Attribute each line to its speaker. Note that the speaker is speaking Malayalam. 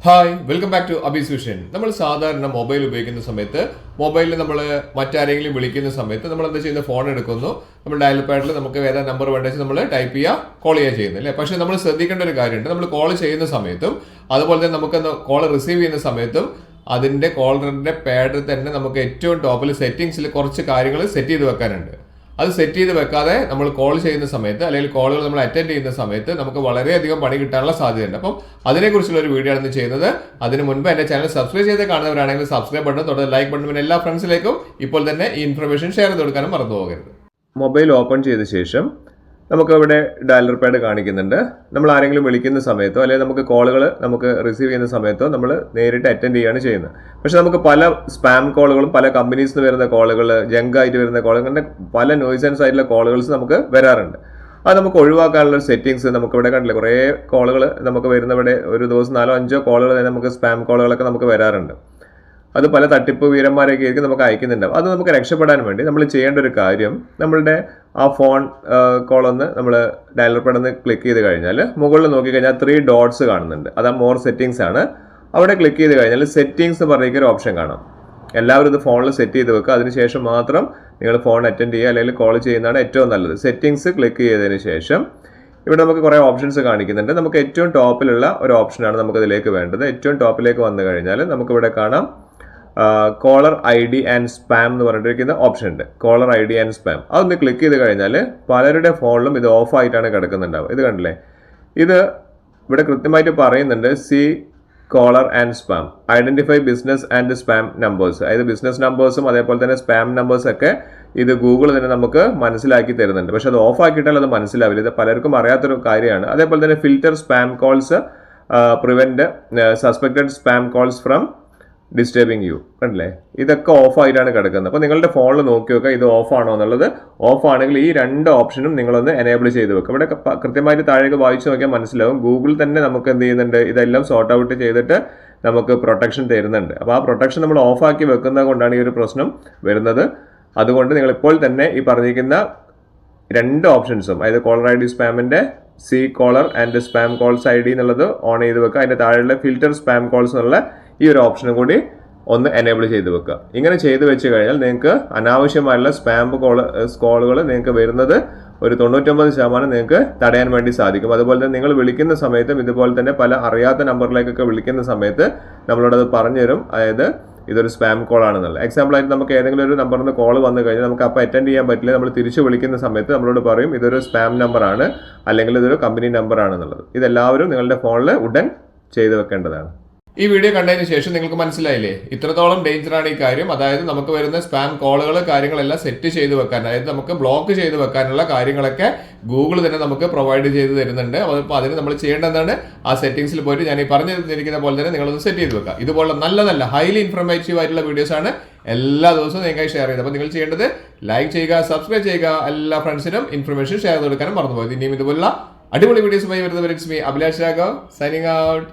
Speaker 1: Hi welcome back to Abees vision. നമ്മൾ സാധാരണ മൊബൈൽ ഉപയോഗിക്കുന്ന സമയത്ത് മൊബൈലിൽ നമ്മൾ മറ്റാരെങ്കിലും വിളിക്കുന്ന സമയത്ത് നമ്മൾ എന്താ ചെയ്യുന്നത്, ഫോൺ എടുക്കുന്നു, നമ്മൾ ഡയൽ പാഡിൽ നമുക്ക് ഏതാ നമ്പർ വേണ്ടത് നമ്മൾ ടൈപ്പ് ചെയ്യുക, കോൾ ചെയ്യുക ചെയ്യുന്നത് അല്ലേ. പക്ഷേ നമ്മൾ ശ്രദ്ധിക്കേണ്ട ഒരു കാര്യമുണ്ട്, നമ്മൾ കോൾ ചെയ്യുന്ന സമയത്തും അതുപോലെ തന്നെ നമുക്ക് കോൾ റിസീവ് ചെയ്യുന്ന സമയത്തും അതിൻ്റെ കോളറിൻ്റെ പാഡിൽ തന്നെ നമുക്ക് ഏറ്റവും ടോപ്പിൽ സെറ്റിംഗ്സിൽ കുറച്ച് കാര്യങ്ങൾ സെറ്റ് ചെയ്ത് വെക്കാനുണ്ട്. അത് സെറ്റ് ചെയ്ത് വെക്കാതെ നമ്മൾ കോൾ ചെയ്യുന്ന സമയത്ത് അല്ലെങ്കിൽ കോളുകൾ നമ്മൾ അറ്റൻഡ് ചെയ്യുന്ന സമയത്ത് നമുക്ക് വളരെയധികം പണി കിട്ടാനുള്ള സാധ്യതയുണ്ട്. അപ്പം അതിനെക്കുറിച്ചുള്ള ഒരു വീഡിയോ ആണ് ചെയ്യുന്നത്. അതിന് മുൻപ് എൻ്റെ ചാനൽ സബ്സ്ക്രൈബ് ചെയ്ത് കാണുന്നവരാണെങ്കിൽ സബ്സ്ക്രൈബ് ബട്ടൺ തുടർന്ന് ലൈക്ക് ബട്ടൺ പിന്നെ എല്ലാ ഫ്രണ്ട്സിലേക്കും ഇപ്പോൾ തന്നെ ഈ ഇൻഫർമേഷൻ ഷെയർ ചെയ്ത് കൊടുക്കാനും മറന്നു പോകരുത്. മൊബൈൽ ഓപ്പൺ ചെയ്ത ശേഷം നമുക്ക് ഇവിടെ ഡയലർ പാഡ് കാണിക്കുന്നുണ്ട്. നമ്മൾ ആരെങ്കിലും വിളിക്കുന്ന സമയത്തോ അല്ലെങ്കിൽ നമുക്ക് കോളുകൾ നമുക്ക് റിസീവ് ചെയ്യുന്ന സമയത്തോ നമ്മൾ നേരിട്ട് അറ്റൻഡ് ചെയ്യുകയാണ് ചെയ്യുന്നത്. പക്ഷെ നമുക്ക് പല സ്പാം കോളുകളും പല കമ്പനീസിൽ നിന്ന് വരുന്ന കോളുകൾ, ജങ്കായിട്ട് വരുന്ന കോളുകൾ, അങ്ങനെ പല നോയ്സൻസ് ആയിട്ടുള്ള കോളുകൾസ് നമുക്ക് വരാറുണ്ട്. അത് നമുക്ക് ഒഴിവാക്കാനുള്ള സെറ്റിംഗ്സ് നമുക്ക് ഇവിടെ കണ്ടില്ല. കുറേ കോളുകൾ നമുക്ക് വരുന്നവിടെ ഒരു ദിവസം 4-5 കോളുകൾ തന്നെ നമുക്ക് സ്പാം കോളുകളൊക്കെ നമുക്ക് വരാറുണ്ട്. അത് പല തട്ടിപ്പ് വീരന്മാരൊക്കെ ആയിരിക്കും നമുക്ക് അയക്കുന്നുണ്ടാവും. അത് നമുക്ക് രക്ഷപ്പെടാൻ വേണ്ടി നമ്മൾ ചെയ്യേണ്ട ഒരു കാര്യം, നമ്മളുടെ ആ ഫോൺ കോളൊന്ന് നമ്മൾ ഡയലർ പാഡ് ക്ലിക്ക് ചെയ്ത് കഴിഞ്ഞാൽ മുകളിൽ നോക്കിക്കഴിഞ്ഞാൽ 3 ഡോട്ട്സ് കാണുന്നുണ്ട്. അത് മോർ സെറ്റിംഗ്സ് ആണ്. അവിടെ ക്ലിക്ക് ചെയ്ത് കഴിഞ്ഞാൽ സെറ്റിംഗ്സ് പറഞ്ഞിരിക്കുന്ന ഒരു ഓപ്ഷൻ കാണാം. എല്ലാവരും ഇത് ഫോണിൽ സെറ്റ് ചെയ്ത് വെക്കുക. അതിനുശേഷം മാത്രം നിങ്ങൾ ഫോൺ അറ്റൻഡ് ചെയ്യുക അല്ലെങ്കിൽ കോൾ ചെയ്യുന്നതാണ് ഏറ്റവും നല്ലത്. സെറ്റിംഗ്സ് ക്ലിക്ക് ചെയ്തതിന് ശേഷം ഇവിടെ നമുക്ക് കുറേ ഓപ്ഷൻസ് കാണിക്കുന്നുണ്ട്. നമുക്ക് ഏറ്റവും ടോപ്പിലുള്ള ഒരു ഓപ്ഷനാണ് നമുക്കിതിലേക്ക് വേണ്ടത്. ഏറ്റവും ടോപ്പിലേക്ക് വന്നു കഴിഞ്ഞാൽ നമുക്കിവിടെ കാണാം collar I D and spam എന്ന് പറഞ്ഞിരിക്കുന്ന ഓപ്ഷൻ ഉണ്ട്. Collar I D and spam അതൊന്ന് ക്ലിക്ക് ചെയ്ത് കഴിഞ്ഞാൽ പലരുടെ ഫോണിലും ഇത് ഓഫ് ആയിട്ടാണ് കിടക്കുന്നുണ്ടാവുക. ഇത് കണ്ടില്ലേ, ഇത് ഇവിടെ കൃത്യമായിട്ട് പറയുന്നുണ്ട് see caller and spam, identify business and spam numbers. അതായത് ബിസിനസ് നമ്പേഴ്സും അതേപോലെ തന്നെ സ്പാം നമ്പേഴ്സ് ഒക്കെ ഇത് ഗൂഗിൾ തന്നെ നമുക്ക് മനസ്സിലാക്കി തരുന്നുണ്ട്. പക്ഷെ അത് ഓഫ് ആക്കിയിട്ടാൽ അത് മനസ്സിലാവില്ല. ഇത് പലർക്കും അറിയാത്തൊരു കാര്യമാണ്. അതേപോലെ തന്നെ filter spam calls, prevent suspected spam calls from disturbing you. കണ്ടില്ലേ, ഇതൊക്കെ ഓഫ് ആയിട്ടാണ് കിടക്കുന്നത്. അപ്പോൾ നിങ്ങളുടെ ഫോണിൽ നോക്കി വെക്കുക ഇത് ഓഫ് ആണോ എന്നുള്ളത്. ഓഫ് ആണെങ്കിൽ ഈ 2 ഓപ്ഷനും നിങ്ങളൊന്ന് എനേബിൾ ചെയ്ത് വെക്കുക. ഇവിടെ കൃത്യമായിട്ട് താഴേക്ക് വായിച്ചു നോക്കിയാൽ മനസ്സിലാവും. ഗൂഗിൾ തന്നെ നമുക്ക് എന്ത് ചെയ്യുന്നുണ്ട്, ഇതെല്ലാം സോർട്ട് ഔട്ട് ചെയ്തിട്ട് നമുക്ക് പ്രൊട്ടക്ഷൻ തരുന്നുണ്ട്. അപ്പോൾ ആ പ്രൊട്ടക്ഷൻ നമ്മൾ ഓഫ് ആക്കി വെക്കുന്നത് കൊണ്ടാണ് ഈ ഒരു പ്രശ്നം വരുന്നത്. അതുകൊണ്ട് നിങ്ങൾ ഇപ്പോൾ തന്നെ ഈ പറഞ്ഞിരിക്കുന്ന 2 ഓപ്ഷൻസും, അതായത് കോളർ ഐ ഡി സ്പാമിൻ്റെ C caller and spam calls I D എന്നുള്ളത് ഓൺ ചെയ്ത് വെക്കുക. അതിൻ്റെ താഴെയുള്ള ഫിൽറ്റർ സ്പാം കോൾസ് എന്നുള്ള ഈ ഒരു ഓപ്ഷനും കൂടി ഒന്ന് എനേബിൾ ചെയ്ത് വെക്കുക. ഇങ്ങനെ ചെയ്ത് വെച്ച് കഴിഞ്ഞാൽ നിങ്ങൾക്ക് അനാവശ്യമായുള്ള സ്പാം കോളുകൾ നിങ്ങൾക്ക് വരുന്നത് ഒരു 99% നിങ്ങൾക്ക് തടയാൻ വേണ്ടി സാധിക്കും. അതുപോലെ തന്നെ നിങ്ങൾ വിളിക്കുന്ന സമയത്തും ഇതുപോലെ തന്നെ പല അറിയാത്ത നമ്പറിലേക്കൊക്കെ വിളിക്കുന്ന സമയത്ത് നമ്മളോടത് പറഞ്ഞുതരും, അതായത് ഇതൊരു സ്പാം കോൾ ആണെന്നുള്ളത്. എക്സാമ്പിൾ ആയിട്ട് നമുക്ക് ഏതെങ്കിലും ഒരു നമ്പറിൽ നിന്ന് കോൾ വന്നു കഴിഞ്ഞാൽ നമുക്ക് അപ്പോൾ അറ്റൻഡ് ചെയ്യാൻ പറ്റില്ല. നമ്മൾ തിരിച്ച് വിളിക്കുന്ന സമയത്ത് നമ്മളോട് പറയും ഇതൊരു സ്പാം നമ്പറാണ് അല്ലെങ്കിൽ ഇതൊരു കമ്പനി നമ്പർ ആണെന്നുള്ളത്. ഇതെല്ലാവരും നിങ്ങളുടെ ഫോണിൽ ഉടൻ ചെയ്തു വെക്കേണ്ടതാണ്. ഈ വീഡിയോ കണ്ടതിന് ശേഷം നിങ്ങൾക്ക് മനസ്സിലായില്ലേ ഇത്രത്തോളം ഡേഞ്ചറാണ് ഈ കാര്യം. അതായത് നമുക്ക് വരുന്ന സ്പാം കോളുകൾ കാര്യങ്ങളെല്ലാം സെറ്റ് ചെയ്ത് വെക്കാൻ, അതായത് നമുക്ക് ബ്ലോക്ക് ചെയ്ത് വെക്കാനുള്ള കാര്യങ്ങളൊക്കെ ഗൂഗിൾ തന്നെ നമുക്ക് പ്രൊവൈഡ് ചെയ്ത് തരുന്നുണ്ട്. അപ്പോൾ അതിന് നമ്മൾ ചെയ്യേണ്ടതാണ് ആ സെറ്റിംഗ്സിൽ പോയിട്ട് ഞാൻ ഈ പറഞ്ഞു തന്നിരിക്കുന്ന പോലെ തന്നെ നിങ്ങളൊന്ന് സെറ്റ് ചെയ്ത് വെക്കുക. ഇതുപോലുള്ള നല്ല ഹൈലി ഇൻഫർമേറ്റീവ് ആയിട്ടുള്ള വീഡിയോസ് ആണ് എല്ലാ ദിവസവും നിങ്ങൾക്കായി ഷെയർ ചെയ്യുന്നത്. അപ്പോൾ നിങ്ങൾ ചെയ്യേണ്ടത് ലൈക്ക് ചെയ്യുക, സബ്സ്ക്രൈബ് ചെയ്യുക, എല്ലാ ഫ്രണ്ട്സിനും ഇൻഫർമേഷൻ ഷെയർ ചെയ്ത് കൊടുക്കാനും മറന്നുപോയത്. ഇനിയും ഇതുപോലുള്ള അടിപൊളി വീഡിയോസുമായി വരുന്നവർ it's me Abhilash Raghav signing out.